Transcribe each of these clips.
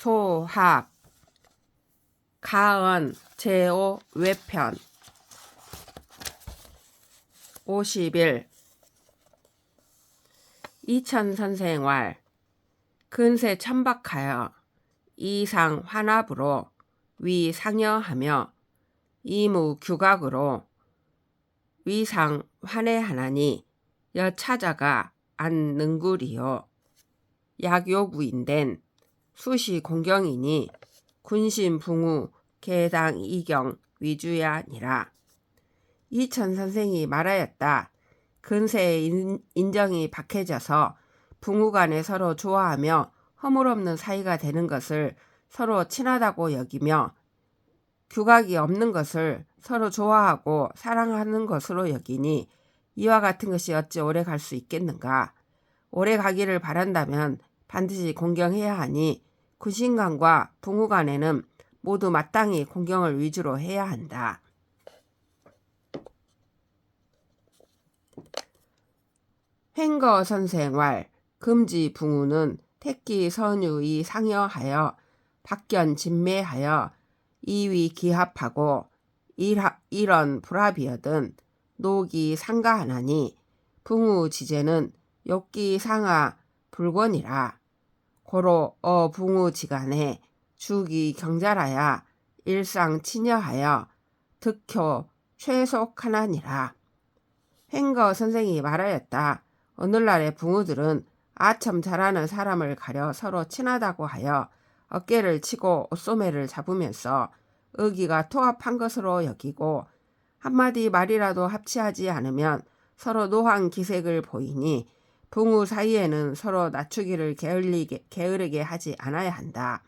소학 가은 제5 외편 50일 이천선생활 근세 천박하여 이상 환합으로 위상여하며 이무 규각으로 위상 환해하나니 여차자가 안 능구리요 약요구인된 수시 공경이니 군신 붕우 개당 이경 위주야니라. 이천선생이 말하였다. 근세의 인정이 박해져서 붕우 간에 서로 좋아하며 허물없는 사이가 되는 것을 서로 친하다고 여기며 규각이 없는 것을 서로 좋아하고 사랑하는 것으로 여기니 이와 같은 것이 어찌 오래 갈 수 있겠는가. 오래 가기를 바란다면 반드시 공경해야 하니 군신간과 붕우 간에는 모두 마땅히 공경을 위주로 해야 한다. 횡거선생활 금지 붕우는 택기 선유이 상여하여 박견 진매하여 이위 기합하고 이런 불합이여든 노기 상가하나니 붕우 지제는 욕기 상하 불권이라. 고로 붕우 지간에 주기 경자라야 일상 친여하여 득효 최속하나니라. 횡거 선생이 말하였다. 오늘날의 붕우들은 아첨 잘하는 사람을 가려 서로 친하다고 하여 어깨를 치고 옷소매를 잡으면서 의기가 통합한 것으로 여기고 한마디 말이라도 합치하지 않으면 서로 노한 기색을 보이니 붕우 사이에는 서로 낮추기를 게으르게 하지 않아야 한다.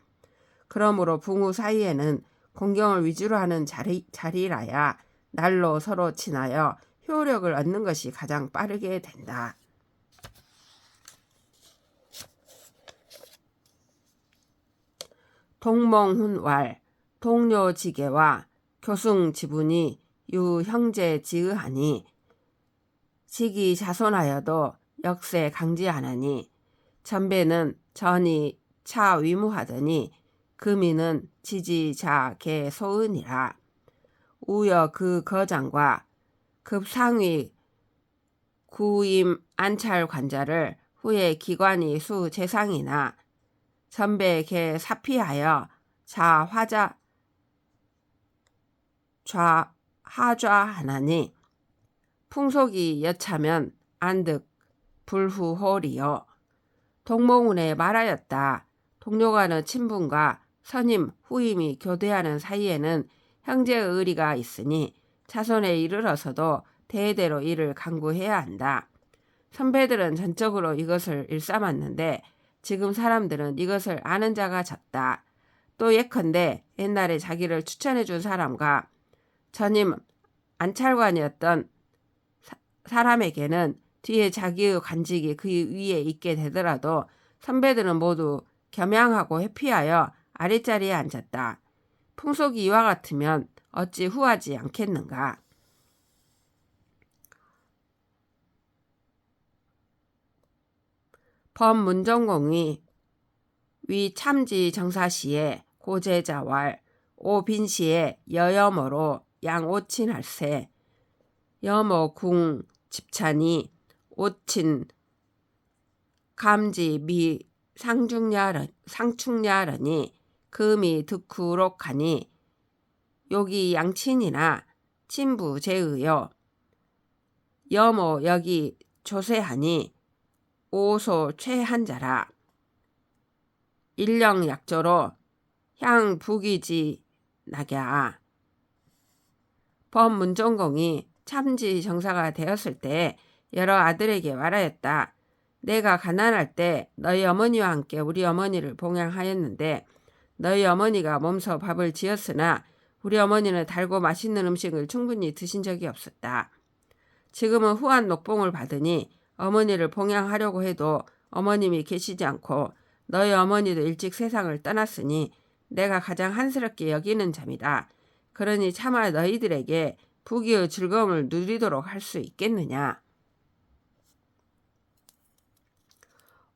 그러므로 붕우 사이에는 공경을 위주로 하는 자리라야 날로 서로 친하여 효력을 얻는 것이 가장 빠르게 된다. 동몽훈왈 동료지계와 교승 지분이 유형제 지의하니 직이 자손하여도 역세 강지하나니 전배는 전이 차 위무하더니 금이는 지지자 개 소은이라. 우여 그 거장과 급상위 구임 안찰 관자를 후에 기관이 수 재상이나 전배 개 사피하여 하좌하나니 풍속이 여차면 안득 불후홀이요. 동몽운에 말하였다. 동료간의 친분과 선임, 후임이 교대하는 사이에는 형제의 의리가 있으니 자손에 이르러서도 대대로 이를 강구해야 한다. 선배들은 전적으로 이것을 일삼았는데 지금 사람들은 이것을 아는 자가 적다. 또 예컨대 옛날에 자기를 추천해준 사람과 전임 안찰관이었던 사람에게는 뒤에 자기의 관직이 그 위에 있게 되더라도 선배들은 모두 겸양하고 회피하여 아랫자리에 앉았다. 풍속이 이와 같으면 어찌 후하지 않겠는가. 범문정공이 위 참지 정사시에 고제자왈 오빈시에 여여모로 양오친할세 여모 궁 집찬이 오친 감지 미 상충야러니 금이 득후록하니 여기 양친이나 친부 제의요 여모 여기 조세하니 오소 최한자라. 일령 약조로 향 부기지 낙야. 범문정공이 참지 정사가 되었을 때 여러 아들에게 말하였다. 내가 가난할 때 너희 어머니와 함께 우리 어머니를 봉양하였는데 너희 어머니가 몸소 밥을 지었으나 우리 어머니는 달고 맛있는 음식을 충분히 드신 적이 없었다. 지금은 후한 녹봉을 받으니 어머니를 봉양하려고 해도 어머님이 계시지 않고 너희 어머니도 일찍 세상을 떠났으니 내가 가장 한스럽게 여기는 점이다. 그러니 차마 너희들에게 부귀의 즐거움을 누리도록 할 수 있겠느냐.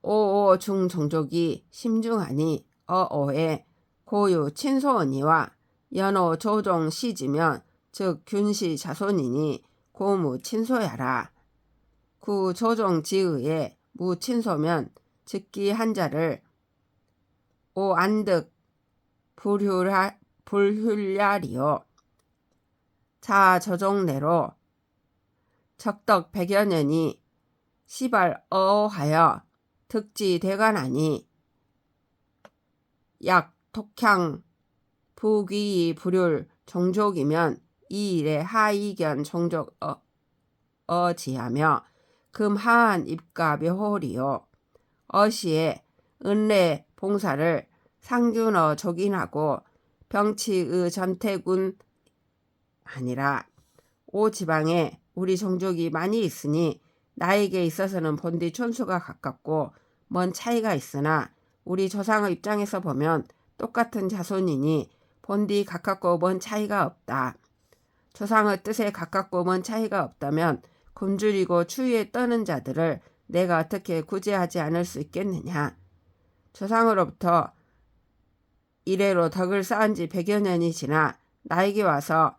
오오 중종족이 심중하니 어오에 고유 친소언니와 연호 조종 시지면 즉 균시 자손이니 고무 친소야라. 구 조종 지의에 무 친소면 즉기 한자를 오안득 불휼야리요. 자 저종내로 적덕 100여 년이 시발 어하여 득지 대관하니 약 독향 부귀 불율 종족이면 이 일에 하이견 종족 어지하며 금하한 입가 묘홀이요. 어시에 은례 봉사를 상균어 족인하고 병치의 전태군 아니라 오 지방에 우리 종족이 많이 있으니 나에게 있어서는 본디 촌수가 가깝고 먼 차이가 있으나 우리 조상의 입장에서 보면 똑같은 자손이니 본디 가깝고 먼 차이가 없다. 조상의 뜻에 가깝고 먼 차이가 없다면 굶주리고 추위에 떠는 자들을 내가 어떻게 구제하지 않을 수 있겠느냐. 조상으로부터 이래로 덕을 쌓은 지 100여 년이 지나 나에게 와서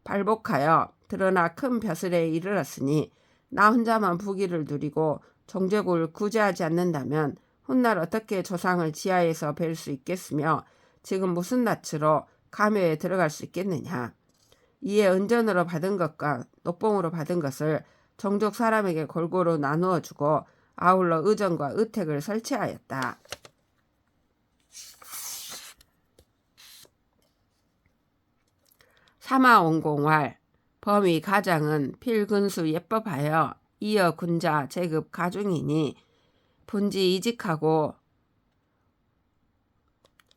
발복하여 드러나 큰 벼슬에 이르렀으니 나 혼자만 부귀를 누리고 종족을 구제하지 않는다면 훗날 어떻게 조상을 지하에서 뵐 수 있겠으며 지금 무슨 낯으로 가묘에 들어갈 수 있겠느냐. 이에 은전으로 받은 것과 녹봉으로 받은 것을 종족 사람에게 골고루 나누어 주고 아울러 의전과 의택을 설치하였다. 사마옹공활 범위 가장은 필근수 예법하여 이어 군자 제급 가중이니 분지 이직하고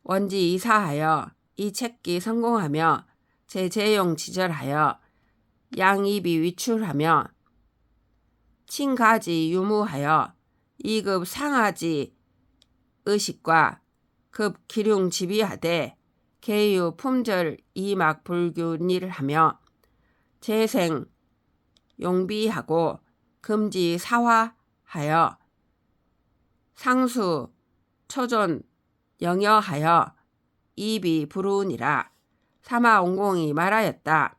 원지 이사하여 이 책기 성공하며 제재용 지절하여 양입이 위출하며 친가지 유무하여 2급 상하지 의식과 급 기륭 지비하되 계유 품절 이막 불균일하며 재생 용비하고 금지 사화하여 상수 초존 영여하여 입이 부르니라. 사마옹공이 말하였다.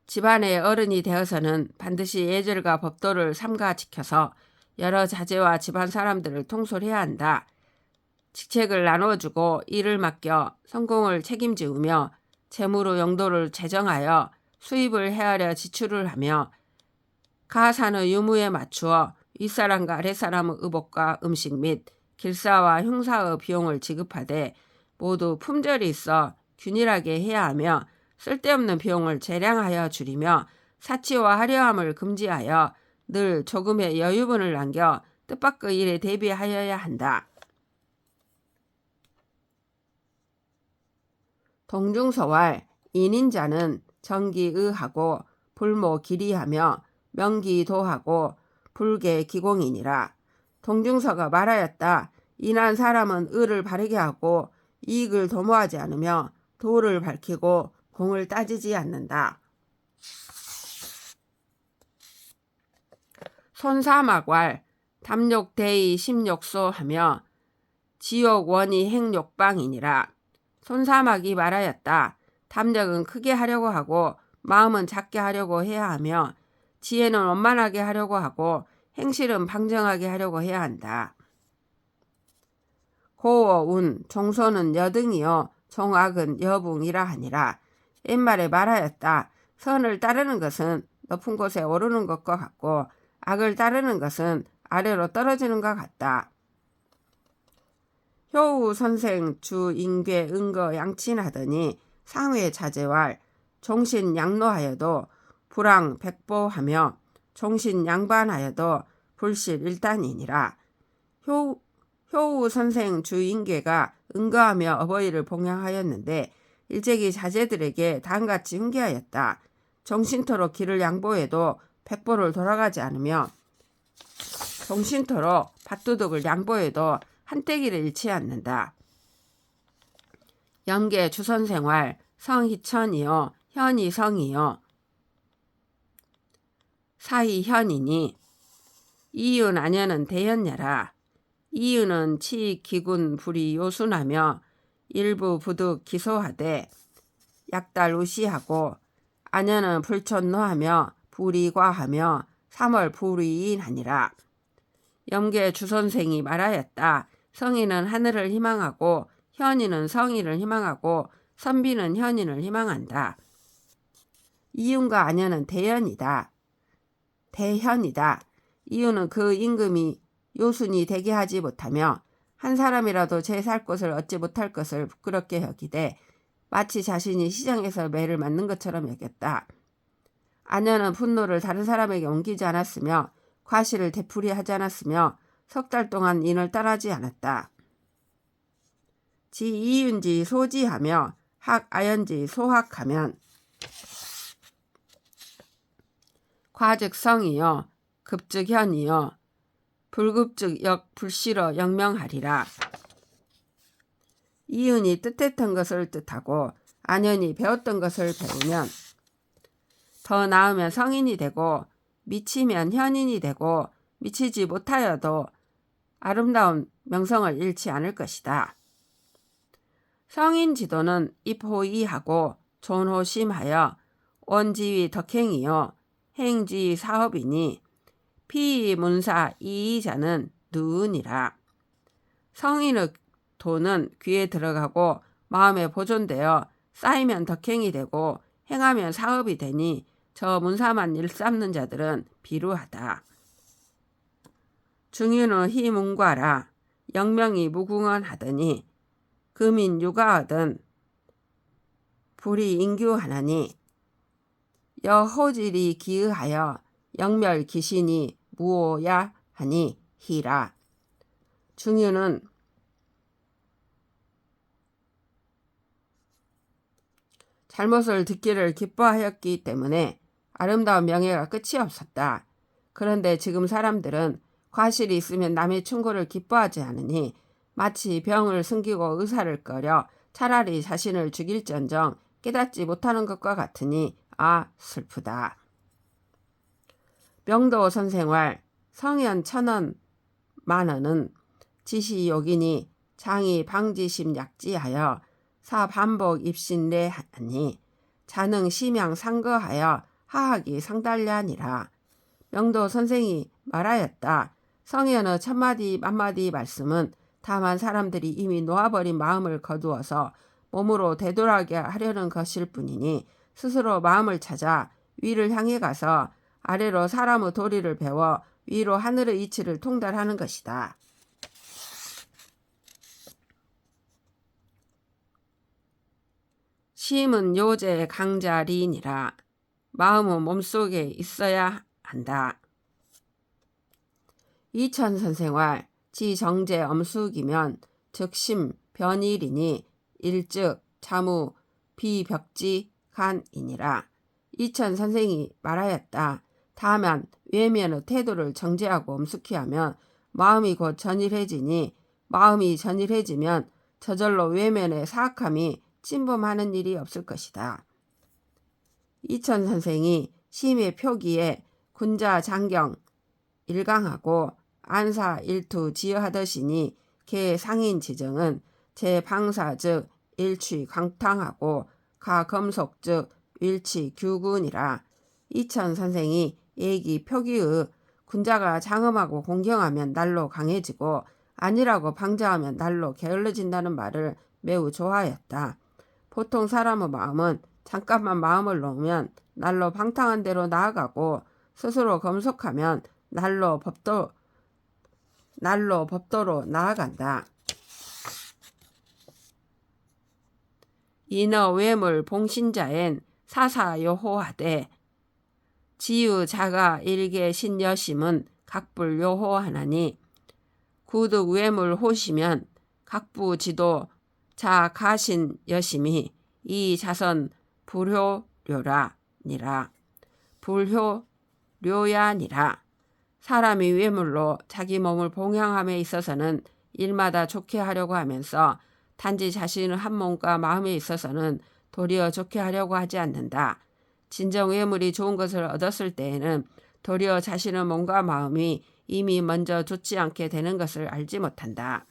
집안의 어른이 되어서는 반드시 예절과 법도를 삼가 지켜서 여러 자제와 집안 사람들을 통솔해야 한다. 직책을 나눠주고 일을 맡겨 성공을 책임지우며 재무로 용도를 재정하여 수입을 헤아려 지출을 하며 가산의 유무에 맞추어 윗사람과 아랫사람의 의복과 음식 및 길사와 흉사의 비용을 지급하되 모두 품절이 있어 균일하게 해야 하며 쓸데없는 비용을 재량하여 줄이며 사치와 화려함을 금지하여 늘 조금의 여유분을 남겨 뜻밖의 일에 대비하여야 한다. 동중서왈 인인자는 정기의하고 불모기리하며 명기도하고 불계기공이니라. 동중서가 말하였다. 인한 사람은 의를 바르게 하고 이익을 도모하지 않으며 도를 밝히고 공을 따지지 않는다. 손사막왈 담욕대의 심욕소하며 지옥원이 행욕방이니라. 손사막이 말하였다. 담력은 크게 하려고 하고 마음은 작게 하려고 해야 하며 지혜는 원만하게 하려고 하고 행실은 방정하게 하려고 해야 한다. 고어운 종소는 여등이요 종악은 여붕이라 하니라. 옛말에 말하였다. 선을 따르는 것은 높은 곳에 오르는 것과 같고 악을 따르는 것은 아래로 떨어지는 것 같다. 효우 선생 주 인괴 은거 양친하더니 상회 자제왈 종신 양로하여도 불황 백보하며 종신 양반하여도 불실 일단이니라. 효우 선생 주 인괴가 은거하며 어버이를 봉양하였는데 일제기 자제들에게 다음같이 훈계하였다. 정신토로 길을 양보해도 백보를 돌아가지 않으며 정신토로 밭두둑을 양보해도 한때기를 잃지 않는다. 영계 주선생활 성희천이요 현이성이요 사희현이니 이윤 아녀는 대현녀라. 이유는 치기군 불이 요순하며 일부 부득 기소하되 약달 우시하고 아녀는 불촌노하며 불이 과하며 3월 불의인하니라. 염계 주선생이 말하였다. 성인은 하늘을 희망하고 현인은 성인을 희망하고 선비는 현인을 희망한다. 이윤과 아녀는 대현이다. 이유는 그 임금이 요순이 되게 하지 못하며 한 사람이라도 제 살 곳을 얻지 못할 것을 부끄럽게 여기되 마치 자신이 시장에서 매를 맞는 것처럼 여겼다. 아녀는 분노를 다른 사람에게 옮기지 않았으며 과실을 되풀이하지 않았으며 석 달 동안 인을 따르지 않았다. 지 이윤지 소지하며 학 아연지 소학하면 과즉 성이요 급즉 현이요 불급즉 역 불실어 영명하리라. 이윤이 뜻했던 것을 뜻하고 안연이 배웠던 것을 배우면 더 나으면 성인이 되고 미치면 현인이 되고 미치지 못하여도 아름다운 명성을 잃지 않을 것이다. 성인 지도는 입호이하고 존호심하여 원지위 덕행이요 행지 사업이니 피문사 이의자는 누으니라. 성인의 도는 귀에 들어가고 마음에 보존되어 쌓이면 덕행이 되고 행하면 사업이 되니 저 문사만 일삼는 자들은 비루하다. 중유는 희문과라. 영명이 무궁언하더니 금인 육아하든 불이 인규하나니 여호질이 기의하여 영멸 기신이 무오야 하니 희라. 중유는 잘못을 듣기를 기뻐하였기 때문에 아름다운 명예가 끝이 없었다. 그런데 지금 사람들은 과실이 있으면 남의 충고를 기뻐하지 않으니 마치 병을 숨기고 의사를 꺼려 차라리 자신을 죽일전정 깨닫지 못하는 것과 같으니 아 슬프다. 명도 선생활 성현 1000원 만원은 지시욕이니 장이 방지심 약지하여 사반복 입신례하니 자능 심양 상거하여 하학이 상달랴니라. 명도 선생이 말하였다. 성현의 천마디 만마디 말씀은 다만 사람들이 이미 놓아버린 마음을 거두어서 몸으로 되돌아게 하려는 것일 뿐이니 스스로 마음을 찾아 위를 향해 가서 아래로 사람의 도리를 배워 위로 하늘의 이치를 통달하는 것이다. 심은 요제 강자리니라. 마음은 몸속에 있어야 한다. 이천선생활 지정제 엄숙이면 즉심 변일이니 일즉 자무 비벽지 간이니라. 이천선생이 말하였다. 다만 외면의 태도를 정제하고 엄숙히 하면 마음이 곧 전일해지니 마음이 전일해지면 저절로 외면의 사악함이 침범하는 일이 없을 것이다. 이천선생이 심의 표기에 군자 장경 일강하고 안사 일투 지어하더시니 개 상인 지정은 제방사 즉 일취 강탕하고 가검속 즉 일취 규군이라. 이천선생이 얘기 표기의 군자가 장엄하고 공경하면 날로 강해지고 아니라고 방자하면 날로 게을러진다는 말을 매우 좋아하였다. 보통 사람의 마음은 잠깐만 마음을 놓으면 날로 방탕한 대로 나아가고 스스로 검속하면 날로 법도로 나아간다. 인어 외물 봉신자엔 사사요호하되 지유 자가 일개 신여심은 각불 요호하나니 구득 외물 호시면 각부 지도 자 가신 여심이 이 자선 불효료라니라. 불효료야니라. 사람이 외물로 자기 몸을 봉양함에 있어서는 일마다 좋게 하려고 하면서 단지 자신의 한 몸과 마음에 있어서는 도리어 좋게 하려고 하지 않는다. 진정 외물이 좋은 것을 얻었을 때에는 도리어 자신의 몸과 마음이 이미 먼저 좋지 않게 되는 것을 알지 못한다.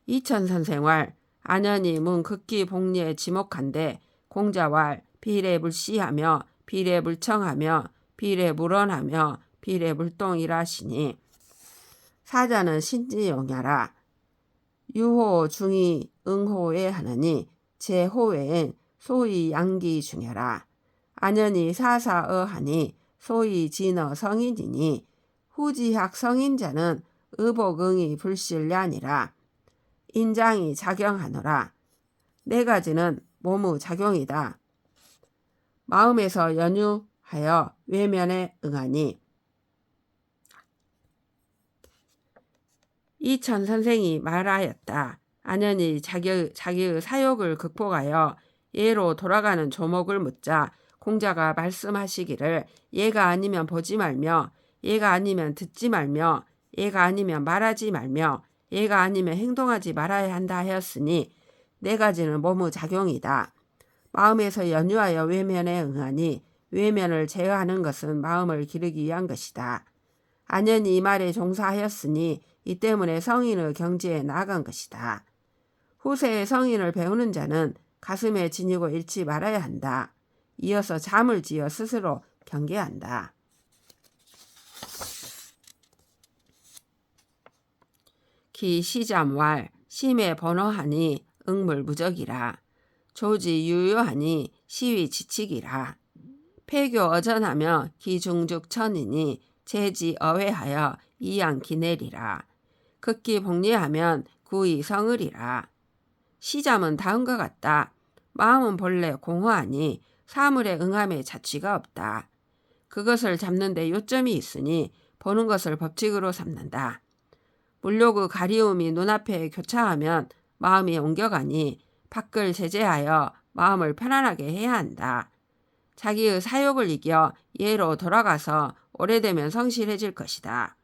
이천선생활 안연히 문 극기 복리에 지목한데 공자왈 비례불시하며 비례불청하며 비례물언하며 비례물동이라시니 사자는 신지용야라. 유호 중이 응호에 하느니 제호외엔 소위 양기 중여라. 안연히 사사어하니 소위 진어 성인이니 후지학 성인자는 의복응이 불실ля니라. 인장이 작용하노라. 네 가지는 몸의 작용이다. 마음에서 연유하여 외면에 응하니 이천선생이 말하였다. 안연히 자기의 사욕을 극복하여 예로 돌아가는 조목을 묻자 공자가 말씀하시기를 예가 아니면 보지 말며 예가 아니면 듣지 말며 예가 아니면 말하지 말며 예가 아니면 행동하지 말아야 한다 하였으니 네 가지는 몸의 작용이다. 마음에서 연유하여 외면에 응하니 외면을 제어하는 것은 마음을 기르기 위한 것이다. 안연히 이 말에 종사하였으니 이 때문에 성인의 경지에 나아간 것이다. 후세에 성인을 배우는 자는 가슴에 지니고 잃지 말아야 한다. 이어서 잠을 지어 스스로 경계한다. 기 시잠왈 심에 번호하니 응물무적이라. 조지 유효하니 시위 지치기라. 폐교 어전하며 기중죽천이니 제지 어회하여 이양기내리라. 극기 복리하면 구이 성을이라. 시잠은 다음과 같다. 마음은 본래 공허하니 사물에 응함에 자취가 없다. 그것을 잡는 데 요점이 있으니 보는 것을 법칙으로 삼는다. 물욕의 가리움이 눈앞에 교차하면 마음이 옮겨가니 밖을 제재하여 마음을 편안하게 해야 한다. 자기의 사욕을 이겨 예로 돌아가서 오래되면 성실해질 것이다.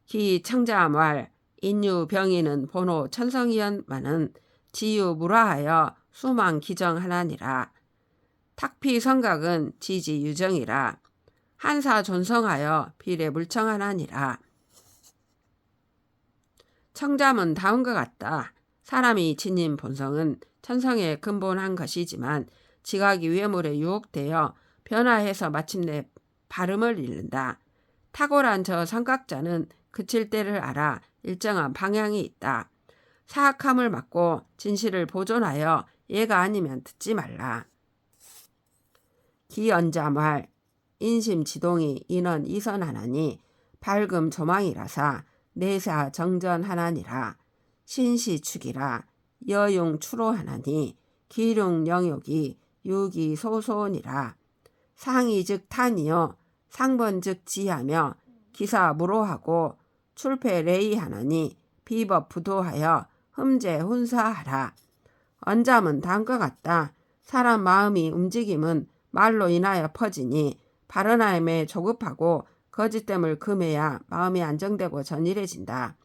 기 청자말 인유병이는 본호 천성이연만은 지유무라하여 수망 기정하나니라. 탁피성각은 지지유정이라. 한사 존성하여 비례물청하나니라. 청잠은 다음과 같다. 사람이 지닌 본성은 천성에 근본한 것이지만 지각이 외물에 유혹되어 변화해서 마침내 발음을 잃는다. 탁월한 저 성각자는 그칠 때를 알아 일정한 방향이 있다. 사악함을 막고 진실을 보존하여 예가 아니면 듣지 말라. 기언자말 인심지동이 인원 이선하나니 밝음 조망이라사 내사 정전하나니라. 신시축이라 여용 추로하나니 기룡 영욕이 유기 소소니라. 상이 즉 탄이요 상번 즉 지하며 기사 무로하고 출패 레이하나니 비법 부도하여 흠제 훈사하라. 언잠은 다음과 같다. 사람 마음이 움직임은 말로 인하여 퍼지니 발언함에 조급하고 거짓됨을 금해야 마음이 안정되고 전일해진다.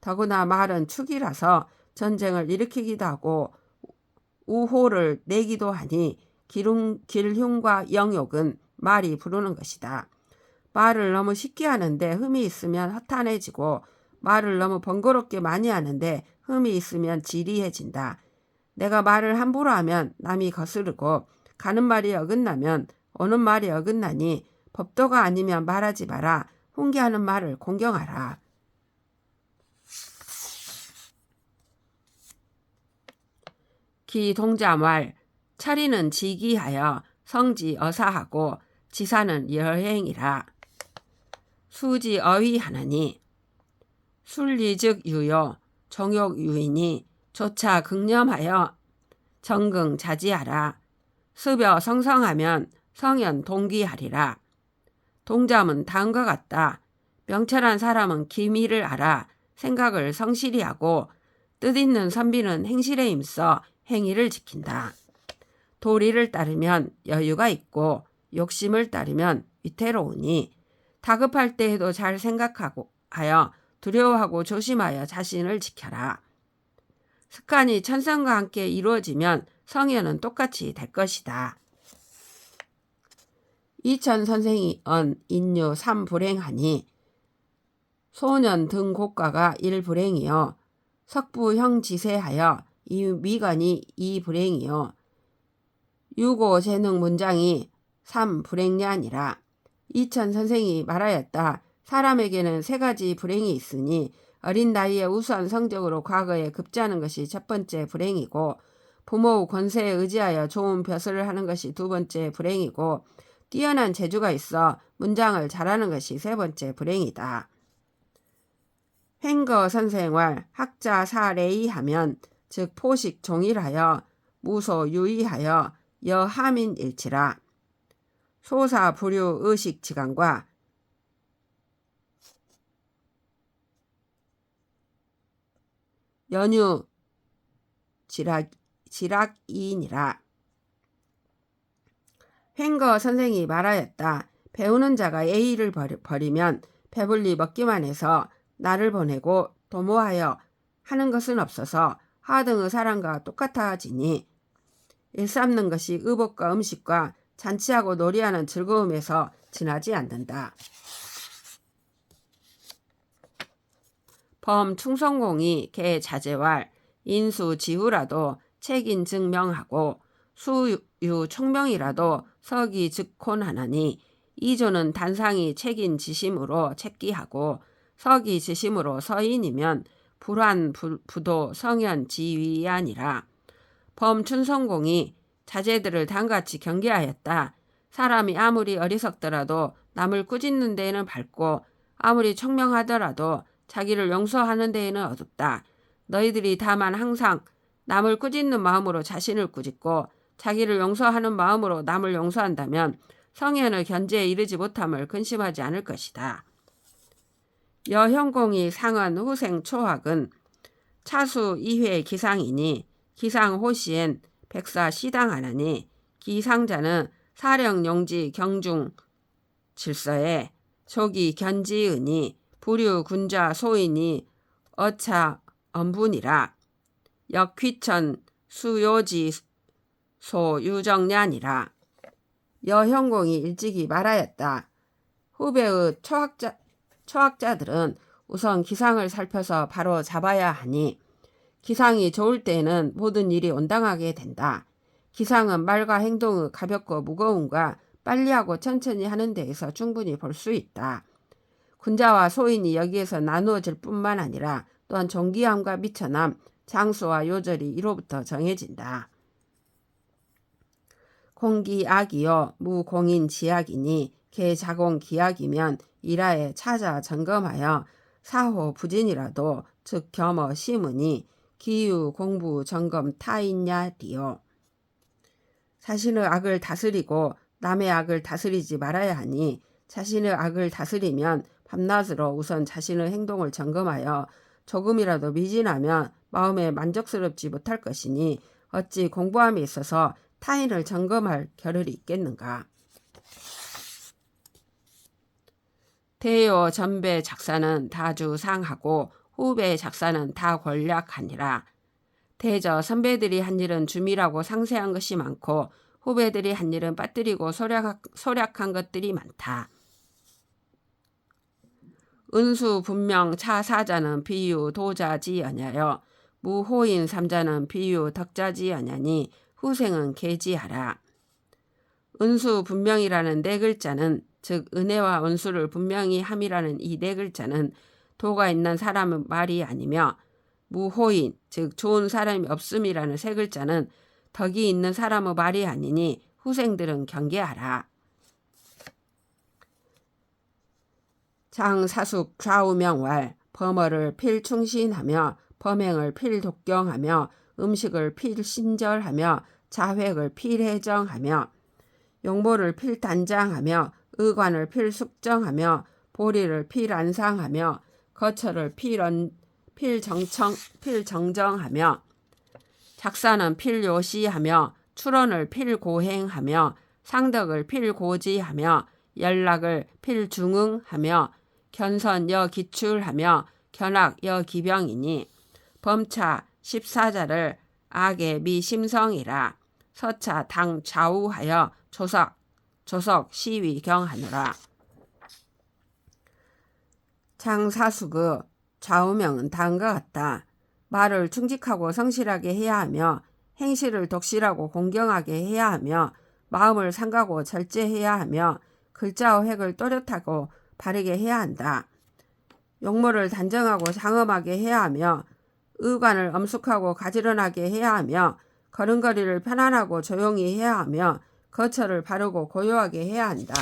더구나 말은 축이라서 전쟁을 일으키기도 하고 우호를 내기도 하니 길흉과 영욕은 말이 부르는 것이다. 말을 너무 쉽게 하는데 흠이 있으면 허탄해지고 말을 너무 번거롭게 많이 하는데 흠이 있으면 지리해진다. 내가 말을 함부로 하면 남이 거스르고 가는 말이 어긋나면 오는 말이 어긋나니 법도가 아니면 말하지 마라. 훈계하는 말을 공경하라. 기동자말 철이는 지기하여 성지 어사하고 지사는 여행이라. 수지 어휘하나니 순리즉 유요 종욕 유인이 조차 극념하여 정긍 자지하라. 습여 성성하면 성현 동기하리라. 동잠은 다음과 같다. 명철한 사람은 기미를 알아 생각을 성실히 하고 뜻있는 선비는 행실에 힘써 행위를 지킨다. 도리를 따르면 여유가 있고 욕심을 따르면 위태로우니 다급할 때에도 잘 생각하고 하여 두려워하고 조심하여 자신을 지켜라. 습관이 천성과 함께 이루어지면 성현은 똑같이 될 것이다. 이천 선생이 언 인유 3불행하니 소년 등 고가가 1불행이요 석부 형 지세하여 이 미관이 2불행이요 유고 재능 문장이 3불행냐니라. 이천 선생이 말하였다. 사람에게는 3가지 불행이 있으니 어린 나이에 우수한 성적으로 과거에 급제하는 것이 첫 번째 불행이고 부모 권세에 의지하여 좋은 벼슬을 하는 것이 두 번째 불행이고 뛰어난 재주가 있어 문장을 잘하는 것이 세 번째 불행이다. 횡거 선생활 학자 사례이하면 즉 포식 종일하여 무소 유의하여 여하민일치라. 소사 부류 의식 지간과 연유 지락이니라. 횡거 선생이 말하였다. 배우는 자가 예의를 버리면 배불리 먹기만 해서 나를 보내고 도모하여 하는 것은 없어서 하등의 사람과 똑같아지니 일삼는 것이 의복과 음식과 잔치하고 놀이하는 즐거움에서 지나지 않는다. 범충성공이 개자재왈 인수지후라도 책인 증명하고 수유 총명이라도 서기 즉콘하나니 이조는 단상이 책인 지심으로 책기하고 서기 지심으로 서인이면 불환 부도 성현 지위아니라. 범춘성공이 자제들을 단같이 경계하였다. 사람이 아무리 어리석더라도 남을 꾸짖는 데에는 밝고 아무리 총명하더라도 자기를 용서하는 데에는 어둡다. 너희들이 다만 항상 남을 꾸짖는 마음으로 자신을 꾸짖고 자기를 용서하는 마음으로 남을 용서한다면 성현의 견제에 이르지 못함을 근심하지 않을 것이다. 여형공이 상은 후생 초학은 차수 2회 기상이니 기상호시엔 백사 시당하나니 기상자는 사령용지 경중 질서에 조기 견지으니 부류 군자 소인이 어차 엄분이라. 역휘천 수요지 소유정년이라. 여형공이 일찍이 말하였다. 후배의 초학자들은 우선 기상을 살펴서 바로 잡아야 하니 기상이 좋을 때에는 모든 일이 온당하게 된다. 기상은 말과 행동의 가볍고 무거움과 빨리하고 천천히 하는 데에서 충분히 볼 수 있다. 군자와 소인이 여기에서 나누어질 뿐만 아니라 또한 존귀함과 미천함, 장수와 요절이 이로부터 정해진다. 공기악이요 무공인 지악이니 개자공 기악이면 일하에 찾아 점검하여 사호 부진이라도 즉 겸어 심으니 기유 공부 점검 타인야리요. 자신의 악을 다스리고 남의 악을 다스리지 말아야 하니 자신의 악을 다스리면 밤낮으로 우선 자신의 행동을 점검하여 조금이라도 미진하면 마음에 만족스럽지 못할 것이니 어찌 공부함에 있어서 타인을 점검할 겨를이 있겠는가. 대요 전배 작사는 다주상하고 후배 작사는 다 권략하니라. 대저 선배들이 한 일은 주밀하고 상세한 것이 많고 후배들이 한 일은 빠뜨리고 소략한 것들이 많다. 은수 분명 차사자는 비유 도자지여냐여 무호인 삼자는 비유 덕자지여냐니 후생은 계지하라. 은수 분명이라는 4글자는 즉 은혜와 은수를 분명히 함이라는 이 4글자는 도가 있는 사람의 말이 아니며 무호인 즉 좋은 사람이 없음이라는 3글자는 덕이 있는 사람의 말이 아니니 후생들은 경계하라. 장사숙 좌우명왈 범어를 필충신하며 범행을 필독경하며 음식을 필신절하며 자획을 필해정하며 용보를 필단장하며 의관을 필숙정하며 보리를 필안상하며 거처를 필정정하며 작사는 필요시하며 출언을 필고행하며 상덕을 필고지하며 연락을 필중응하며 견선 여기출하며 견악 여기병이니 범차 14자를 악의 미심성이라. 서차 당 좌우하여 조석 시위 경하노라. 장사수그 좌우명은 다음과 같다. 말을 충직하고 성실하게 해야 하며 행실을 독실하고 공경하게 해야 하며 마음을 상가고 절제해야 하며 글자와 획을 또렷하고 바르게 해야 한다. 용모를 단정하고 장엄하게 해야 하며 의관을 엄숙하고 가지런하게 해야 하며 걸음걸이를 편안하고 조용히 해야 하며 거처를 바르고 고요하게 해야 한다.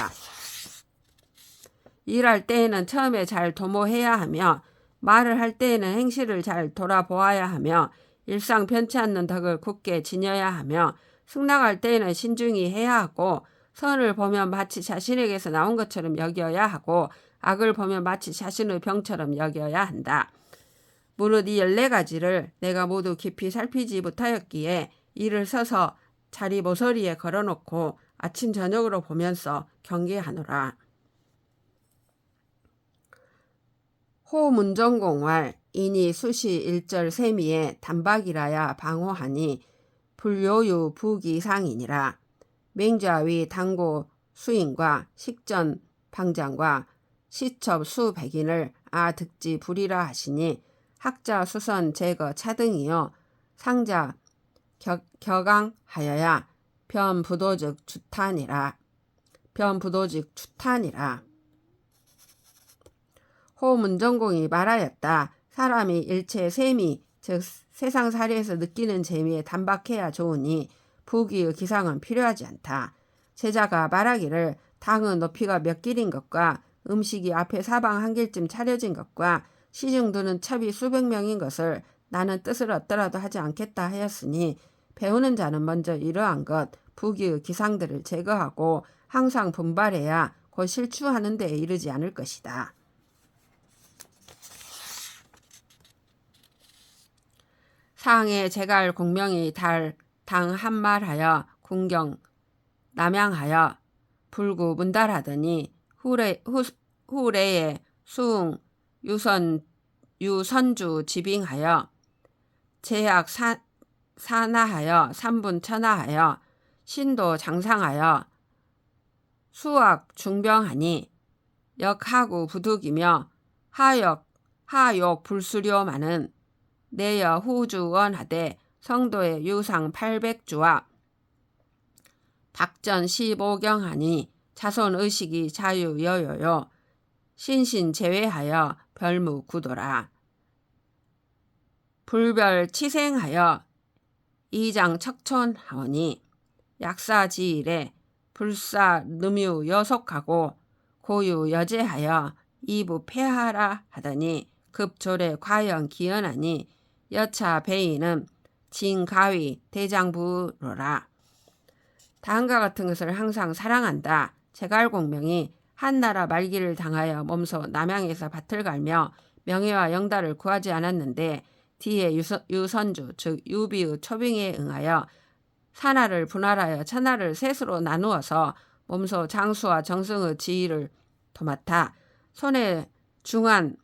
일할 때에는 처음에 잘 도모해야 하며 말을 할 때에는 행실을 잘 돌아보아야 하며 일상 변치 않는 덕을 굳게 지녀야 하며 승낙할 때에는 신중히 해야 하고 선을 보면 마치 자신에게서 나온 것처럼 여겨야 하고 악을 보면 마치 자신의 병처럼 여겨야 한다. 무릇 이 14가지를 내가 모두 깊이 살피지 못하였기에 이를 서서 자리 모서리에 걸어놓고 아침 저녁으로 보면서 경계하노라. 호문정공활 이니 수시 일절 세미에 단박이라야 방호하니 불요유 부기상이니라. 맹자위 당고 수인과 식전 방장과 시첩 수백인을 득지 불이라 하시니 학자 수선 제거 차등이여 상자 격앙하여야 변부도즉 주탄이라. 호문정공이 말하였다. 사람이 일체 세미 즉 세상살이에서 느끼는 재미에 단박해야 좋으니 부귀의 기상은 필요하지 않다. 제자가 말하기를 당은 높이가 몇 길인 것과 음식이 앞에 사방 한 길쯤 차려진 것과 시중 드는 첩이 수백 명인 것을 나는 뜻을 얻더라도 하지 않겠다 하였으니 배우는 자는 먼저 이러한 것 부귀의 기상들을 제거하고 항상 분발해야 곧 실추하는 데에 이르지 않을 것이다. 상해 제갈 공명이 당 한말하여 군경 남양하여 불구 문달하더니 후래에 수웅 유선주 지빙하여 제약 산하하여 삼분 천하하여 신도 장상하여 수학 중병하니 역하구 부득이며 하욕 불수료마는 내여 후주원하되 성도의 유상 800주와 박전 15경하니 자손의식이 자유여요요 신신 제외하여 별무구도라. 불별 치생하여 이장 척촌하오니 약사지일에 불사 늠유 여속하고 고유 여제하여 이부 폐하라 하더니 급조례 과연 기연하니 여차 배인은 진가위 대장부로라. 다음과 같은 것을 항상 사랑한다. 제갈공명이 한나라 말기를 당하여 몸소 남양에서 밭을 갈며 명예와 영달을 구하지 않았는데 뒤에 유선주 즉 유비의 초빙에 응하여 산하를 분할하여 천하를 셋으로 나누어서 몸소 장수와 정승의 지위를 도맡아 손에 중한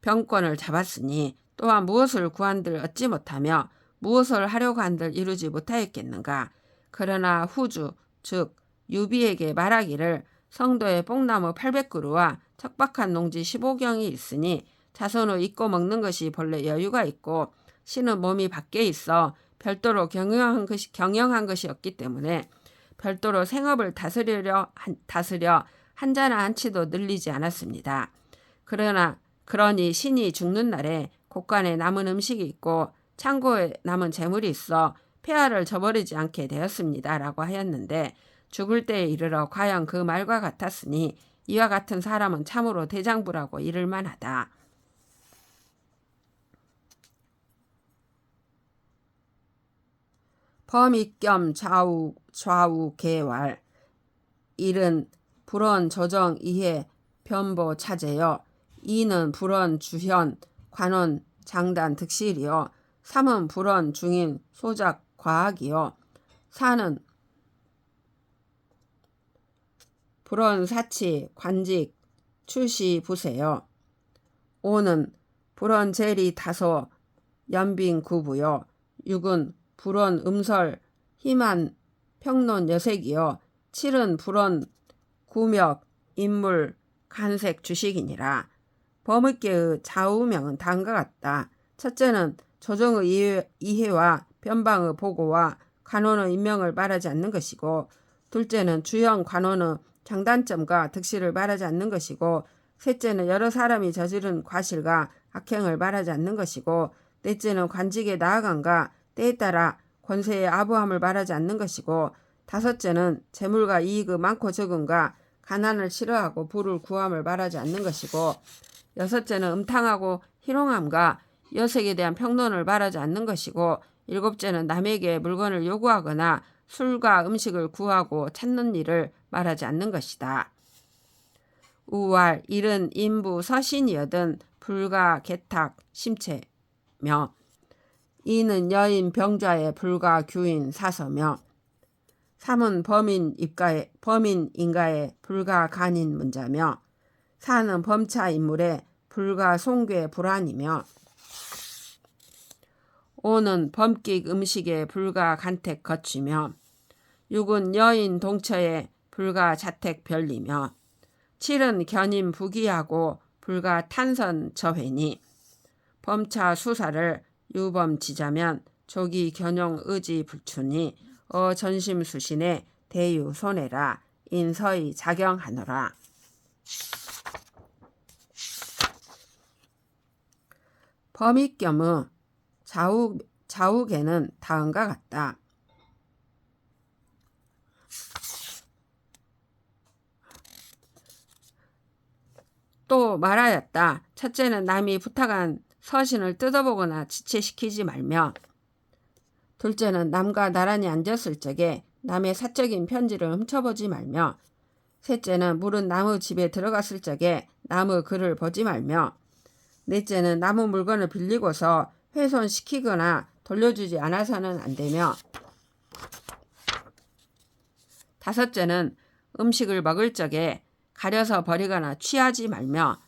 병권을 잡았으니 또한 무엇을 구한들 얻지 못하며 무엇을 하려고 한들 이루지 못하였겠는가. 그러나 후주 즉 유비에게 말하기를 성도의 뽕나무 800그루와 척박한 농지 15경이 있으니 자손의 잊고 먹는 것이 본래 여유가 있고 신은 몸이 밖에 있어 별도로 경영한 것이 없기 때문에 별도로 생업을 다스려 한자나 한치도 늘리지 않았습니다. 그러니 신이 죽는 날에 곳간에 남은 음식이 있고 창고에 남은 재물이 있어 폐하를 저버리지 않게 되었습니다. 라고 하였는데 죽을 때에 이르러 과연 그 말과 같았으니 이와 같은 사람은 참으로 대장부라고 이를 만하다. 범익겸 좌우 개왈 일은 불원 조정 이해 변보 차제여 이는 불원 주현 관원 장단 득실이요 삼은 불원 중인 소작 과학이요 사는 불원 사치 관직 출시 부세요 오는 불원 제리 다소 연빙 구부요 육은 불원 음설 희만 평론 여색이요 칠은 불원 구력, 인물, 간색, 주식이니라. 범의계의 좌우명은 다음과 같다. 첫째는 조정의 이해와 변방의 보고와 관원의 임명을 말하지 않는 것이고, 둘째는 주형 관원의 장단점과 득실을 말하지 않는 것이고, 셋째는 여러 사람이 저지른 과실과 악행을 말하지 않는 것이고, 넷째는 관직의 나아감과 때에 따라 권세의 아부함을 말하지 않는 것이고, 다섯째는 재물과 이익의 많고 적음과 가난을 싫어하고 부를 구함을 말하지 않는 것이고, 여섯째는 음탕하고 희롱함과 여색에 대한 평론을 말하지 않는 것이고, 일곱째는 남에게 물건을 요구하거나 술과 음식을 구하고 찾는 일을 말하지 않는 것이다. 우왈, 일은 인부 서신이여든 불가 개탁 심체며, 이는 여인 병자의 불가 규인 사서며, 삼은 범인 인가의 불가 간인 문자며, 사는 범차 인물의 불가 송괴 불안이며, 오는 범끽 음식의 불가 간택 거치며, 육은 여인 동처의 불가 자택 별리며, 칠은 견임 부기하고 불가 탄선 저회니, 범차 수사를 유범 지자면 조기 견용 의지 불춘이 전심 수신에 대유 손해라. 인서히 작용하노라. 범익겸의 좌우계는 다음과 같다. 또 말하였다. 첫째는 남이 부탁한 서신을 뜯어보거나 지체시키지 말며, 둘째는 남과 나란히 앉았을 적에 남의 사적인 편지를 훔쳐보지 말며, 셋째는 물은 남의 집에 들어갔을 적에 남의 글을 보지 말며, 넷째는 남의 물건을 빌리고서 훼손시키거나 돌려주지 않아서는 안 되며, 다섯째는 음식을 먹을 적에 가려서 버리거나 취하지 말며,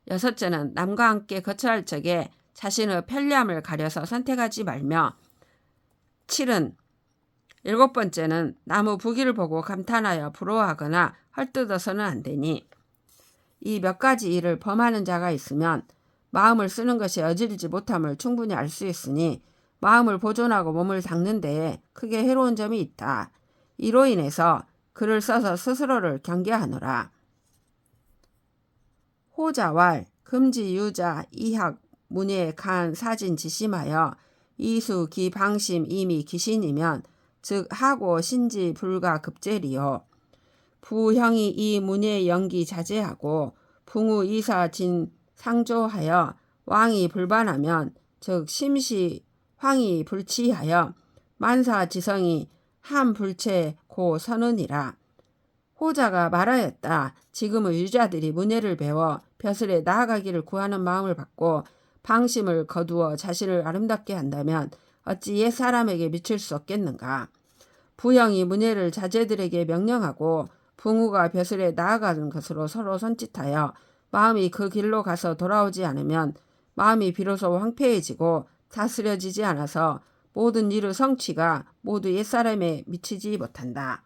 여섯째는 남과 함께 거처할 적에 자신의 편리함을 가려서 선택하지 말며, 일곱 번째는 남의 부귀를 보고 감탄하여 부러워하거나 헐뜯어서는 안 되니, 이 몇 가지 일을 범하는 자가 있으면 마음을 쓰는 것이 어지르지 못함을 충분히 알 수 있으니, 마음을 보존하고 몸을 닦는 데에 크게 해로운 점이 있다. 이로 인해서 글을 써서 스스로를 경계하노라. 호자왈, 금지 유자 이학 문예 간 사진 지심하여 이수 기 방심 이미 기신이면 즉 하고 신지 불가 급제리요. 부형이 이 문예 연기 자제하고 붕우 이사 진 상조하여 왕이 불반하면 즉 심시 황이 불치하여 만사 지성이 한 불체 고 선언이라. 호자가 말하였다. 지금의 유자들이 문예를 배워 벼슬에 나아가기를 구하는 마음을 받고 방심을 거두어 자신을 아름답게 한다면 어찌 옛 사람에게 미칠 수 없겠는가. 부형이 문예를 자제들에게 명령하고 붕우가 벼슬에 나아가는 것으로 서로 손짓하여 마음이 그 길로 가서 돌아오지 않으면 마음이 비로소 황폐해지고 다스려지지 않아서 모든 일의 성취가 모두 옛사람에 미치지 못한다.